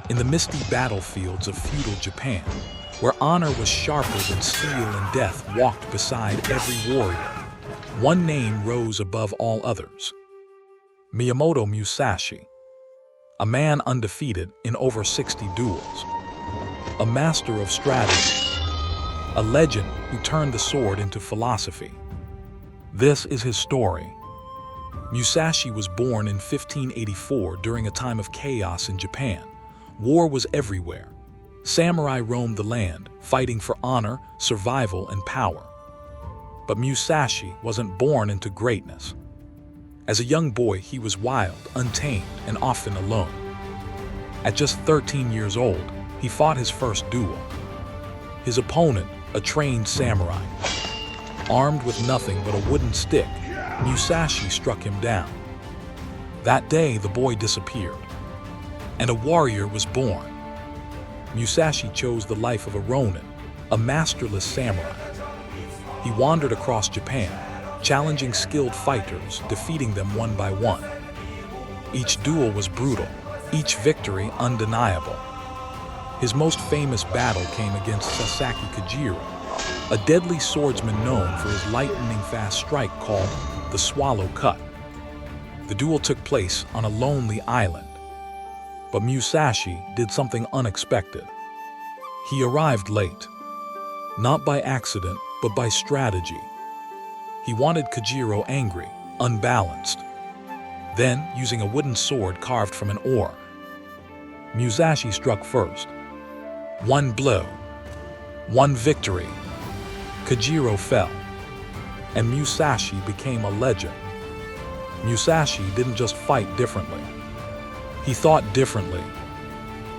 In the misty battlefields of feudal Japan, where honor was sharper than steel and death walked beside every warrior, one name rose above all others: Miyamoto Musashi, a man undefeated in over 60 duels, a master of strategy, a legend who turned the sword into philosophy. This is his story. Musashi was born in 1584 during a time of chaos in Japan. War was everywhere. Samurai roamed the land, fighting for honor, survival, and power. But Musashi wasn't born into greatness. As a young boy, he was wild, untamed, and often alone. At just 13 years old, he fought his first duel. His opponent, a trained samurai. Armed with nothing but a wooden stick, Musashi struck him down. That day, the boy disappeared, and a warrior was born. Musashi chose the life of a ronin, a masterless samurai. He wandered across Japan, challenging skilled fighters, defeating them one by one. Each duel was brutal, each victory undeniable. His most famous battle came against Sasaki Kajiro, a deadly swordsman known for his lightning-fast strike called the Swallow Cut. The duel took place on a lonely island. But Musashi did something unexpected. He arrived late, not by accident, but by strategy. He wanted Kajiro angry, unbalanced. Then, using a wooden sword carved from an oar, Musashi struck first. One blow, one victory. Kajiro fell, and Musashi became a legend. Musashi didn't just fight differently. He thought differently.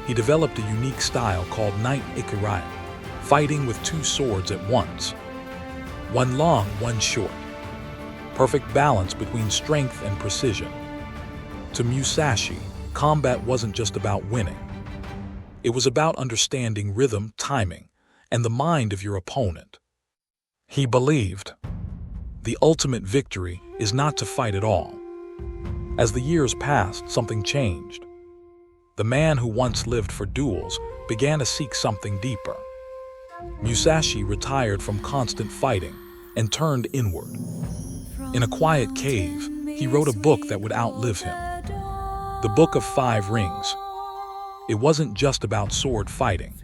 He developed a unique style called Knight Ikirai, fighting with two swords at once. One long, one short. Perfect balance between strength and precision. To Musashi, combat wasn't just about winning. It was about understanding rhythm, timing, and the mind of your opponent. He believed the ultimate victory is not to fight at all. As the years passed, something changed. The man who once lived for duels began to seek something deeper. Musashi retired from constant fighting and turned inward. In a quiet cave, he wrote a book that would outlive him. The Book of Five Rings. It wasn't just about sword fighting.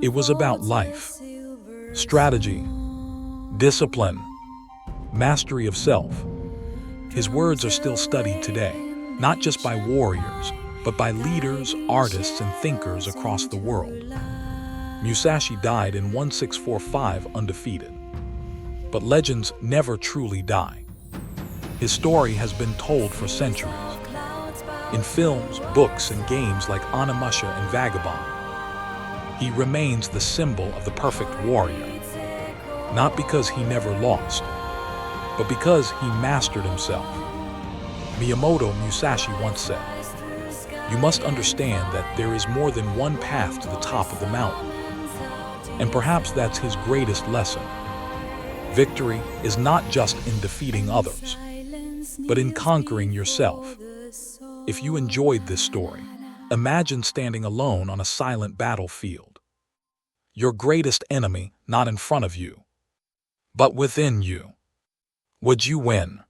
It was about life, strategy, discipline, mastery of self. His words are still studied today, not just by warriors, but by leaders, artists, and thinkers across the world. Musashi died in 1645 undefeated. But legends never truly die. His story has been told for centuries. In films, books, and games like Onimusha and Vagabond, he remains the symbol of the perfect warrior. Not because he never lost, but because he mastered himself. Miyamoto Musashi once said, "You must understand that there is more than one path to the top of the mountain." And perhaps that's his greatest lesson. Victory is not just in defeating others, but in conquering yourself. If you enjoyed this story, imagine standing alone on a silent battlefield. Your greatest enemy not in front of you, but within you. Would you win?